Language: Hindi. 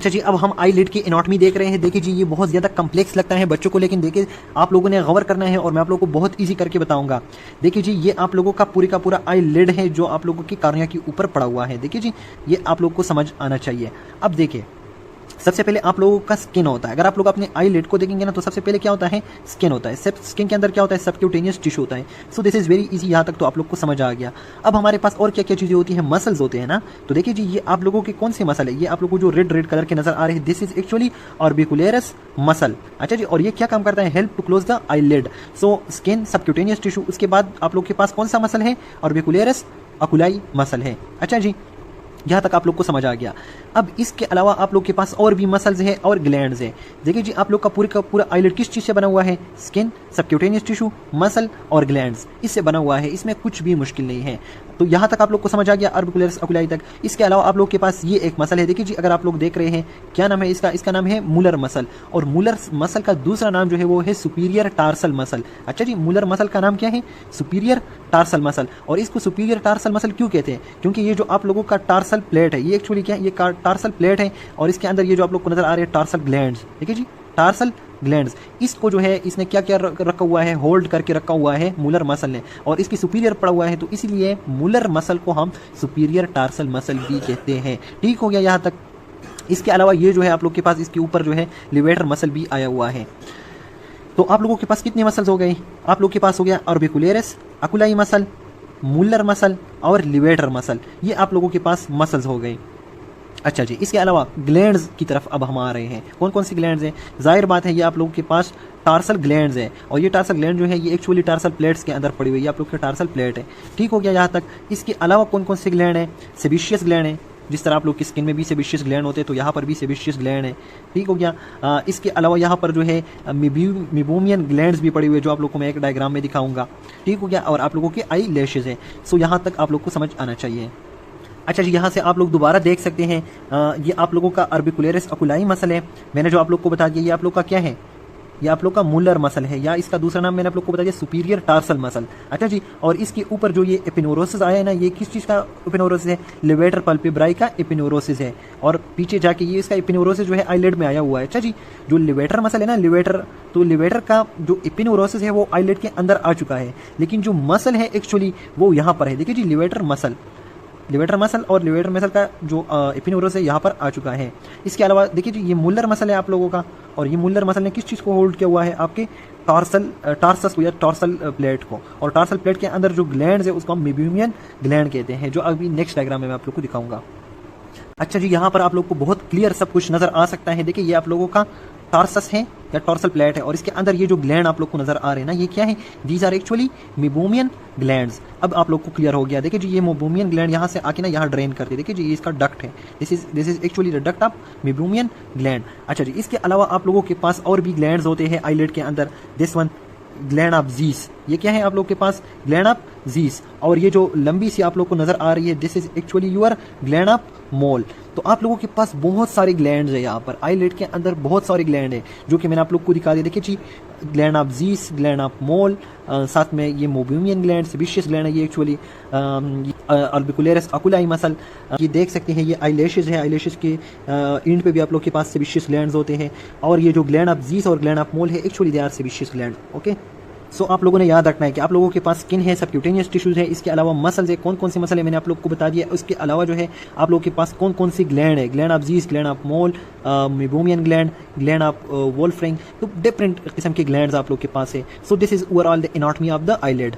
अच्छा जी, अब हम आई लिड की एनाटॉमी देख रहे हैं। देखिए जी, ये बहुत ज़्यादा कम्प्लेक्स लगता है बच्चों को, लेकिन देखिए आप लोगों ने गौर करना है और मैं आप लोगों को बहुत ईजी करके बताऊंगा। देखिए जी, ये आप लोगों का पूरा आई लिड है जो आप लोगों की कार्निया के ऊपर पड़ा हुआ है। देखिए जी, ये आप लोगों को समझ आना चाहिए। अब देखिए, सबसे पहले आप लोगों का स्किन होता है। अगर आप लोग अपने आई लिड को देखेंगे ना, तो सबसे पहले क्या होता है, स्किन होता है। सब स्किन के अंदर क्या होता है, सबक्यूटेनियस टिश्यू होता है। So this is very easy, यहाँ तक तो आप लोग को समझ आ गया। अब हमारे पास और क्या क्या चीज़ें होती हैं, मसल्स होते हैं ना। तो देखिए जी, ये आप लोगों के कौन से मसल है, ये आप लोगों को जो रेड रेड कलर के नजर आ रहे हैं, this is actually orbicularis muscle. अच्छा जी, और ये क्या काम करता है, help to close the eyelid. So skin, subcutaneous tissue, उसके बाद आप लोग के पास कौन सा मसल है, ऑर्बिकुलरिस ओकुलाई मसल है। अच्छा जी, यहाँ तक आप लोग को समझ आ गया। अब इसके अलावा आप लोग के पास और भी मसल्स हैं और ग्लैंड्स हैं। देखिए जी, आप लोग का पूरा आईलिड किस चीज़ से बना हुआ है, स्किन, सबक्यूटेनियस टिश्यू, मसल और ग्लैंड्स, इससे बना हुआ है। इसमें कुछ भी मुश्किल नहीं है। तो यहाँ तक आप लोग को समझ आ गया, ऑर्बिकुलरिस ओकुलाई तक। इसके अलावा आप लोग के पास ये एक मसल है। देखिए जी, अगर आप लोग देख रहे हैं, क्या नाम है इसका, इसका नाम है मूलर मसल। और मूलर मसल का दूसरा नाम जो है वो है सुपीरियर टार्सल मसल। अच्छा जी, मूलर मसल का नाम क्या है, सुपीरियर टार्सल मसल। और इसको सुपीरियर टार्सल मसल क्यों कहते हैं, क्योंकि ये जो आप लोगों का टार्सल प्लेट है, ये एक्चुअली क्या है, ये टार्सल प्लेट है। और इसके अंदर ये जो आप लोग को नजर आ रहे हैं टार्सल ग्लैंड्स, देखिए जी, टार्सल ग्लैंड्स, इसको जो है इसने क्या क्या रखा हुआ है, होल्ड करके रखा हुआ है मूलर मसल ने, और इसकी सुपीरियर पड़ा हुआ है। तो इसीलिए मूलर मसल को हम सुपीरियर टार्सल मसल भी कहते हैं। ठीक हो गया यहाँ तक। इसके अलावा ये जो है आप लोग के पास इसके ऊपर जो है लिवेटर मसल भी आया हुआ है। तो आप लोगों के पास कितने मसल्स हो गए, आप लोग के पास हो गया ऑर्बिकुलरिस ओकुलाई मसल, मूलर मसल और लिवेटर मसल, ये आप लोगों के पास मसल्स हो गए। अच्छा जी, इसके अलावा ग्लैंड्स की तरफ अब हम आ रहे हैं। कौन कौन सी ग्लैंड्स हैं, जाहिर बात है ये आप लोगों के पास टार्सल ग्लैंड्स है। और ये टार्सल ग्लैंड जो है ये एक्चुअली टार्सल प्लेट्स के अंदर पड़ी हुई है, आप लोग के टार्सल प्लेट है। ठीक हो गया यहाँ तक। इसके अलावा कौन कौन से ग्लैंड है, सेबिशियस ग्लैंड है। जिस तरह आप लोग की स्किन में भी सेबिशियस ग्लैंड होते हैं, तो यहाँ पर भी सेबिशियस ग्लैंड है। ठीक हो गया। इसके अलावा यहाँ पर जो है मिबोमियन ग्लैंड्स भी पड़ी हुई है, जो आप लोग को मैं एक डायग्राम में दिखाऊंगा। ठीक हो गया। और आप लोगों के आई लैशेज है। सो यहाँ तक आप लोग को समझ आना चाहिए। अच्छा जी, यहाँ से आप लोग दोबारा देख सकते हैं, ये आप लोगों का ऑर्बिकुलरिस ओकुलाई मसल है। मैंने जो आप लोग को बता दिया, ये आप लोग का क्या है, ये आप लोग का मूलर मसल है, या इसका दूसरा नाम मैंने आप लोग को बता दिया सुपीरियर टार्सल मसल। अच्छा जी, और इसके ऊपर जो ये एपिनोरोसिस आया है ना, ये किस चीज़ का एपिनोरोसिस है, लिवेटर पल्पेब्राई का एपिनोरोसिस है। और पीछे जाके ये इसका एपिनोरोसिस जो है आईलिड में आया हुआ है। अच्छा जी, जो लिवेटर मसल है ना, लिवेटर, तो लिवेटर का जो एपिनोरोसिस है वो आईलिड के अंदर आ चुका है, लेकिन जो मसल है एक्चुअली वो यहाँ पर है। देखिए जी, लिवेटर मसल और लिवेटर मसल का जो एपिनोरोसिस है यहाँ पर आ चुका है। इसके अलावा देखिए जी, ये मूलर मसल है आप लोगों का, और ये मूलर मसल ने किस चीज़ को होल्ड किया हुआ है, आपके टार्सस को या टार्सल प्लेट को। और टार्सल प्लेट के अंदर जो ग्लैंड्स है उसको हम मिबोमियन ग्लैंड कहते हैं, जो अभी नेक्स्ट डायग्राम में मैं आप लोग को दिखाऊंगा। अच्छा जी, यहाँ पर आप लोग को बहुत क्लियर सब कुछ नजर आ सकता है। देखिए, ये आप लोगों का टार्सस है या टॉर्सल प्लेट है, और इसके अंदर ये जो ग्लैंड आप लोग को नजर आ रहे हैं ना, ये क्या है, these are actually meibomian glands. अब आप लोग को क्लियर हो गया। देखिए जी, ये मिबोमियन ग्लैंड यहाँ से आके ना यहाँ ड्रेन करते हैं। देखिए जी, ये इसका डक्ट है, this is actually the duct of meibomian gland. अच्छा जी, इसके अलावा आप लोगों के पास और भी ग्लैंड्स होते हैं आईलिड के अंदर। दिस वन ग्लैंड ऑफ जीस, ये क्या है आप लोग के पास, ग्लैंड ऑफ जीस। और ये जो लंबी सी आप लोग को नजर आ रही है, this is actually your gland of Moll. तो आप लोगों के पास बहुत सारे ग्लैंड्स है यहाँ पर आईलिड के अंदर, बहुत सारे ग्लैंड है जो कि मैंने आप लोग को दिखा दिया। देखिए जी, gland of Zeis, gland of मोल, साथ में ये मोबियन ग्लैंड, सेबिशियस ग्लैंड है ये एक्चुअली, ऑर्बिकुलरिस ओकुलाई मसल, ये देख सकते हैं, ये आईलैशेस है। आईलैशेस के एंड पे भी आप लोग के पास सेबिशियस ग्लैंड्स होते हैं। और ये जो ग्लैंड ऑफ जीस और ग्लैंड ऑफ मोल है, actually they are sebaceous gland. Okay, so आप लोगों ने याद रखना है कि आप लोगों के पास स्किन है, सबक्यूटेनियस टिश्यूज है, इसके अलावा मसल्स है। कौन कौन से मसल है मैंने आप लोग को बता दिया। उसके अलावा जो है आप लोग के पास कौन कौन सी ग्लैंड है, gland of Zeis, gland of Moll, meibomian gland, gland of Wolfring, तो डिफरेंट किस्म के ग्लैंड्स आप लोग के पास है। So this is overall the anatomy of the eyelid.